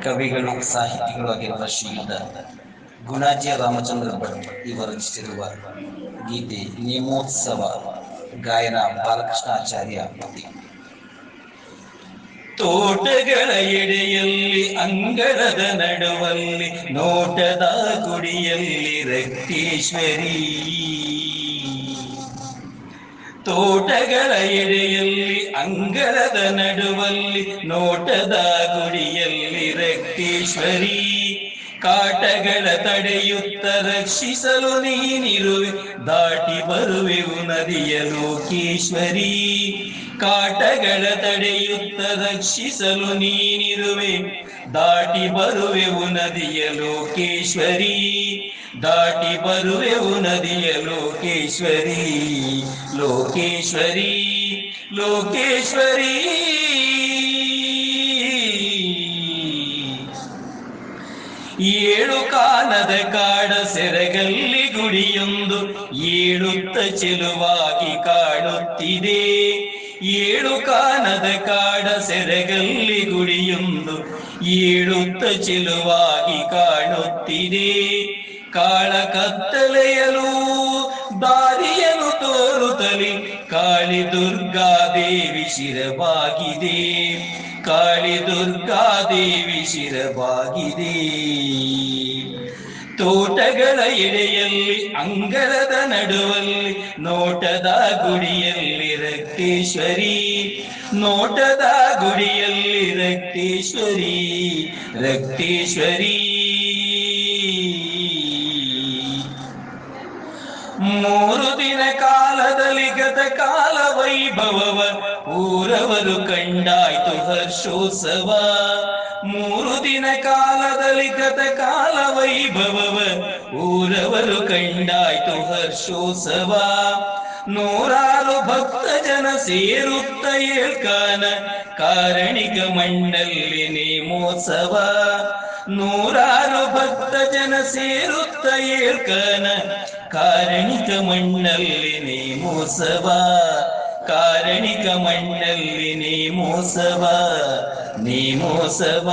ಕವಿಗಳು ಸಾಹಿತಿಗಳು ಆಗಿರುವ ಶ್ರೀಯುತ ಗುಣಾಜಿ ರಾಮಚಂದ್ರ ಭಟ್ ಇವರು ರಚಿಸಿರುವ ಗೀತೆ ನೇಮೋತ್ಸವ ಗಾಯನ ಬಾಲಕೃಷ್ಣಾಚಾರ್ಯ ಕೃತಿ. ತೋಟಗಳ ಎಡೆಯಲ್ಲಿ ಅಂಗಳದ ನಡುವಲ್ಲಿ ನೋಟದ ಗುಡಿಯಲ್ಲಿ ರಕ್ತೇಶ್ವರಿ. ತೋಟಗಳ ಎಡೆಯಲ್ಲಿ ಅಂಗಳದ ನಡುವಲ್ಲಿ ನೋಟದ ಗುಡಿಯಲ್ಲಿ ರಕ್ತೇಶ್ವರಿ. ಕಾಟಗಳ ತಡೆಯುತ್ತ ರಕ್ಷಿಸಲು ನೀನಿರುವೆ, ದಾಟಿ ಬರುವೆವು ನದಿಯ ಲೋಕೇಶ್ವರಿ. ಕಾಟಗಳ ತಡೆಯುತ್ತ ರಕ್ಷಿಸಲು ನೀನಿರುವೆ, ದಾಟಿ ಬರುವೆವು ನದಿಯ ಲೋಕೇಶ್ವರಿ. ದಾಟಿ ಬರುವೆವು ನದಿಯ ಲೋಕೇಶ್ವರಿ. ಲೋಕೇಶ್ವರಿ ಲೋಕೇಶ್ವರಿ. ಏಳು ಕಾಲದ ಕಾಡ ಸೆರಗಲ್ಲಿ ಗುಡಿಯೊಂದು ಏಳುತ್ತ ಚೆಲುವಾಗಿ ಕಾಣುತ್ತಿದೆ. ಏಳು ಕಾಲದ ಕಾಡ ಸೆರಗಲ್ಲಿ ಗುಡಿಯೊಂದು ಏಳುತ್ತ ಚೆಲುವಾಗಿ ಕಾಣುತ್ತಿದೆ. ಕಾಳ ಕತ್ತಲೆಯಲು ದಾರಿಯನು ತೋರುತ್ತಲಿ ಕಾಳಿ ದುರ್ಗಾದೇವಿ ಶಿರವಾಗಿದೆ. ಕಾಳಿ ದುರ್ಗಾದೇವಿ ಶಿರವಾಗಿದೆ. ತೋಟಗಳ ಎಡೆಯಲ್ಲಿ ಅಂಗಳದ ನಡುವಲ್ಲಿ ನೋಟದ ಗುಡಿಯಲ್ಲಿ ರಕ್ತೇಶ್ವರಿ. ನೋಟದ ಗುಡಿಯಲ್ಲಿ ರಕ್ತೇಶ್ವರಿ. ರಕ್ತೇಶ್ವರಿ. ಮೂರು ದಿನ ಕಾಲದಲ್ಲಿ ಗತ ಕಾಲ ವೈಭವವ ಊರವರು ಕಂಡಾಯ್ತು ಹರ್ಷೋತ್ಸವ. ಮೂರು ದಿನ ಕಾಲದಲ್ಲಿ ಗತ ಕಾಲ ವೈಭವವ ಊರವರು ಕಂಡಾಯ್ತು ಹರ್ಷೋತ್ಸವ. ನೂರಾರು ಭಕ್ತ ಜನ ಸೇರುತ್ತ ಏಳ್ಕಾನ ಕಾರಣಿಕ ಮಂಡಲ್ಲಿ ನೇಮೋತ್ಸವ. ನೂರಾರು ಭಕ್ತ ಜನ ಸೇರುತ್ತ ಏಳ್ಕಾನ ಕಾರಣಿಕ ಮಂಡಲ್ಲಿ ನೇಮೋತ್ಸವ. ಕಾರಣಿಕ ಮಂಡಲ್ಲಿ ನೇಮೋತ್ಸವ. ನೇಮೋತ್ಸವ.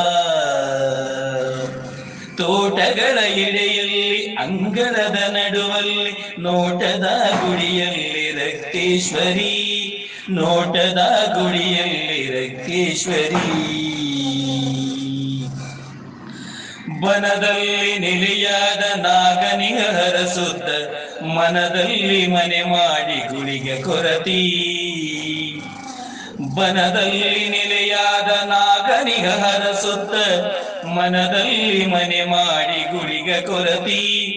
ತೋಟಗಳ ಎಡೆಯಲ್ಲಿ ಅಂಗಳದ ನಡುವಲ್ಲಿ ನೋಟದ ಗುಡಿಯಲ್ಲಿ ರಕ್ತೇಶ್ವರಿ. ನೋಟದ ಗುಡಿಯಲ್ಲಿ ರಕ್ತೇಶ್ವರಿ. ಬನದಲ್ಲಿ ನೆಲೆಯಾದ ನಾಗನಿಗ ಹರಸುತ್ತ ಮನದಲ್ಲಿ ಮನೆ ಮಾಡಿ ಗುಳಿಗೆ ಕೊರತಿ. ಬನದಲ್ಲಿ ನೆಲೆಯಾದ ನಾಗನಿಗ ಹರಸುತ್ತ ಮನದಲ್ಲಿ ಮನೆ ಮಾಡಿ ಗುಳಿಗೆ ಕೊರತಿ.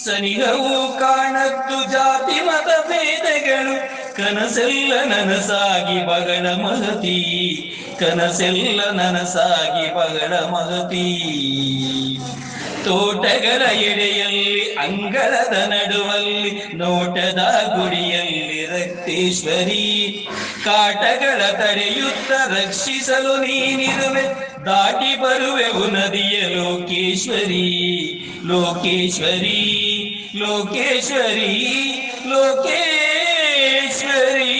ಸನಿಹವು ಕಾಣತ್ತು ಜಾತಿ ಮತ ಭೇದಗಳು ಕನಸೆಲ್ಲ ನನಸಾಗಿ ಬಗಳ ಮಹತಿ. ಕನಸೆಲ್ಲ ನನಸಾಗಿ ಬಗಳ ಮಹತಿ. ತೋಟಗಳ ಎಡೆಯಲ್ಲಿ ಅಂಗಳದ ನಡುವಲ್ಲಿ ನೋಟದ ಗುಡಿಯಲ್ಲಿ ರಕ್ತೇಶ್ವರಿ. ಕಾಟಗಳ ತಡೆಯುತ್ತ ರಕ್ಷಿಸಲು ನೀನಿರುವೆ, ದಾಟಿ ಬರುವೆವು ನದಿಯ ಲೋಕೇಶ್ವರಿ. ಲೋಕೇಶ್ವರಿ ಲೋಕೇಶ್ವರಿ ಲೋಕೇಶ್ವರಿ.